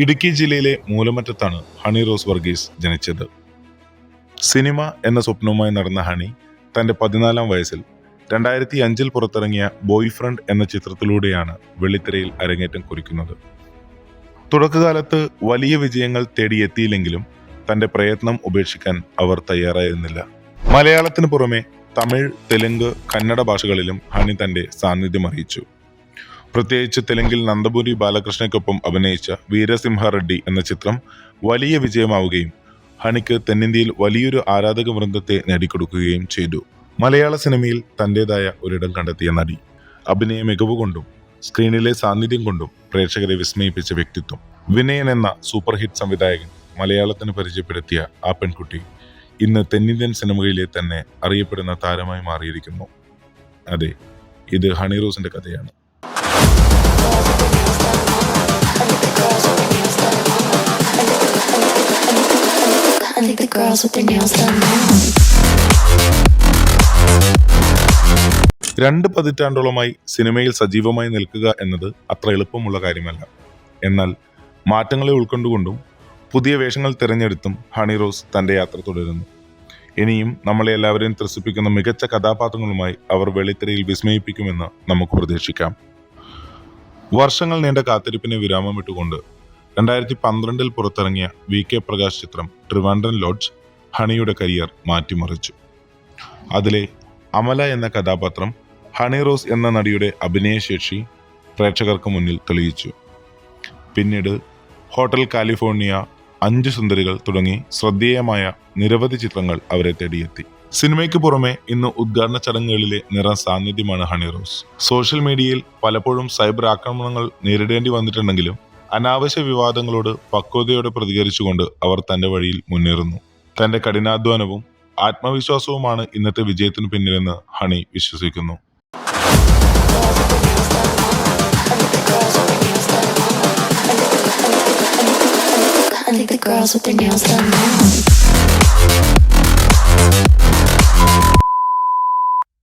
ഇടുക്കി ജില്ലയിലെ മൂലമറ്റത്താണ് ഹണി റോസ് വർഗീസ് ജനിച്ചത്. സിനിമ എന്ന സ്വപ്നവുമായി നടന്ന ഹണി തന്റെ 14-ാം വയസ്സിൽ 2005-ൽ പുറത്തിറങ്ങിയ ബോയ് ഫ്രണ്ട് എന്ന ചിത്രത്തിലൂടെയാണ് വെള്ളിത്തിരയിൽ അരങ്ങേറ്റം കുറിക്കുന്നത്. തുടക്കകാലത്ത് വലിയ വിജയങ്ങൾ തേടിയെത്തിയില്ലെങ്കിലും തന്റെ പ്രയത്നം ഉപേക്ഷിക്കാൻ അവർ തയ്യാറായിരുന്നില്ല. മലയാളത്തിന് പുറമെ തമിഴ്, തെലുങ്ക്, കന്നഡ ഭാഷകളിലും ഹണി തന്റെ സാന്നിധ്യം അറിയിച്ചു. പ്രത്യേകിച്ച് തെലുങ്കിൽ നന്ദപുരി ബാലകൃഷ്ണയ്ക്കൊപ്പം അഭിനയിച്ച വീരസിംഹ റെഡ്ഡി എന്ന ചിത്രം വലിയ വിജയമാവുകയും ഹണിക്ക് തെന്നിന്ത്യയിൽ വലിയൊരു ആരാധക വൃന്ദത്തെ നേടിക്കൊടുക്കുകയും ചെയ്തു. മലയാള സിനിമയിൽ തന്റേതായ ഒരിടം കണ്ടെത്തിയ നടി, അഭിനയ മികവ് കൊണ്ടും സ്ക്രീനിലെ സാന്നിധ്യം കൊണ്ടും പ്രേക്ഷകരെ വിസ്മയിപ്പിച്ച വ്യക്തിത്വം. വിനയൻ എന്ന സൂപ്പർ ഹിറ്റ് സംവിധായകൻ മലയാളത്തിന് പരിചയപ്പെടുത്തിയ ആ പെൺകുട്ടി ഇന്ന് തെന്നിന്ത്യൻ സിനിമയിലെ തന്നെ അറിയപ്പെടുന്ന താരമായി മാറിയിരിക്കുന്നു. അതെ, ഇത് ഹണി റോസിന്റെ കഥയാണ്. രണ്ട് പതിറ്റാണ്ടോളമായി സിനിമയിൽ സജീവമായി നിൽക്കുക എന്നത് അത്ര എളുപ്പമുള്ള കാര്യമല്ല. എന്നാൽ മാറ്റങ്ങളെ ഉൾക്കൊണ്ടുകൊണ്ടും പുതിയ വേഷങ്ങൾ തിരഞ്ഞെടുത്തും ഹണി റോസ് തന്റെ യാത്ര തുടരുന്നു. ഇനിയും നമ്മളെ എല്ലാവരെയും ത്രസിപ്പിക്കുന്ന മികച്ച കഥാപാത്രങ്ങളുമായി അവർ വെള്ളിത്തിരയിൽ വിസ്മയിപ്പിക്കുമെന്ന് നമുക്ക് പ്രതീക്ഷിക്കാം. വർഷങ്ങൾ നീണ്ട കാത്തിരിപ്പിനെ വിരാമമിട്ടുകൊണ്ട് 2012-ൽ പുറത്തിറങ്ങിയ VK പ്രകാശ് ചിത്രം ട്രിവാൻഡ്രം ലോഡ്ജ് ഹണിയുടെ കരിയർ മാറ്റിമറിച്ചു. അതിലെ അമല എന്ന കഥാപാത്രം ഹണി റോസ് എന്ന നടിയുടെ അഭിനയശേഷി പ്രേക്ഷകർക്ക് മുന്നിൽ തെളിയിച്ചു. പിന്നീട് ഹോട്ടൽ കാലിഫോർണിയ, 5 സുന്ദരികൾ തുടങ്ങി ശ്രദ്ധേയമായ നിരവധി ചിത്രങ്ങൾ അവരെ തേടിയെത്തി. സിനിമയ്ക്ക് പുറമെ ഇന്ന് ഉദ്ഘാടന ചടങ്ങുകളിലെ നിറ സാന്നിധ്യമാണ് ഹണി റോസ്. സോഷ്യൽ മീഡിയയിൽ പലപ്പോഴും സൈബർ ആക്രമണങ്ങൾ നേരിടേണ്ടി വന്നിട്ടുണ്ടെങ്കിലും അനാവശ്യ വിവാദങ്ങളോട് പക്വതയോടെ പ്രതികരിച്ചുകൊണ്ട് അവർ തന്റെ വഴിയിൽ മുന്നേറുന്നു. തന്റെ കഠിനാധ്വാനവും ആത്മവിശ്വാസവുമാണ് ഇന്നത്തെ വിജയത്തിന് പിന്നിലെന്ന് ഹണി വിശ്വസിക്കുന്നു. I think the girls with their nails done now.